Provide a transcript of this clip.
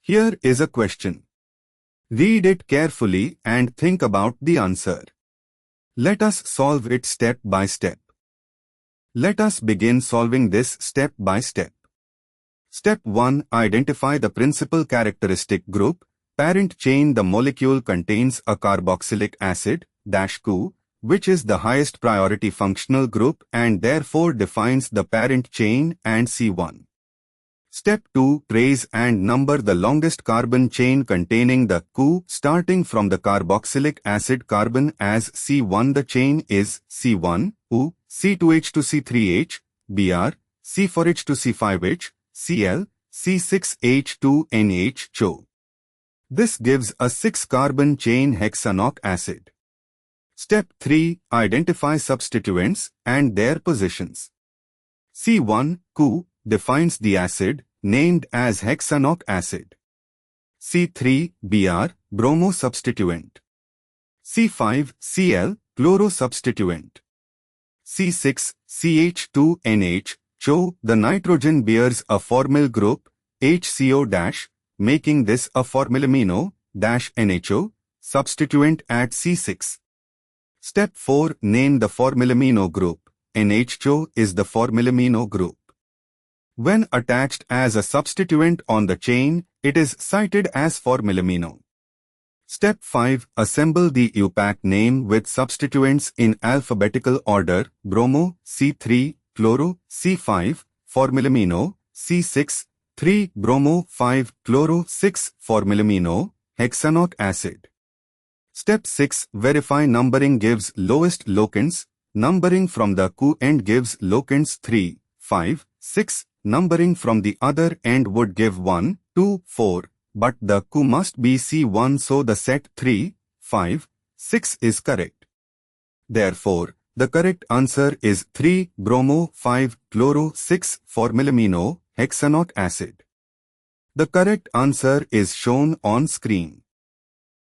Here is a question. Read it carefully and think about the answer. Let us solve it step by step. Let us begin solving this step by step. Step 1. Identify the principal characteristic group. Parent chain. The molecule contains a carboxylic acid, COOH, which is the highest priority functional group and therefore defines the parent chain and C1. Step 2. Trace and number the longest carbon chain containing the COOH starting from the carboxylic acid carbon as C1. The chain is C1, OO, C2H to C3H, Br, C4H to C5H, Cl, C6H to NHCO. This gives a 6-carbon chain hexanoic acid. Step 3. Identify substituents and their positions. C1, COOH, defines the acid, named as hexanoic acid. C3, Br, bromo substituent. C5, Cl, chloro substituent. C6, CH2NH, the nitrogen bears a formyl group, HCO-, making this a formylamino, NHO, substituent at C6. Step 4. Name the formylamino group. NHCO is the formylamino group. When attached as a substituent on the chain, it is cited as formylamino. Step 5. Assemble the IUPAC name with substituents in alphabetical order: bromo, C3, chloro, C5, formylamino, C6, 3, bromo, 5, chloro, 6, formylamino, hexanoic acid. Step 6. Verify numbering gives lowest locants. Numbering from the COOH end gives locants 3, 5, 6. Numbering from the other end would give 1, 2, 4. But the COOH must be C1, so the set 3, 5, 6 is correct. Therefore, the correct answer is 3, bromo, 5, chloro, 6, formylamino, hexanoic acid. The correct answer is shown on screen.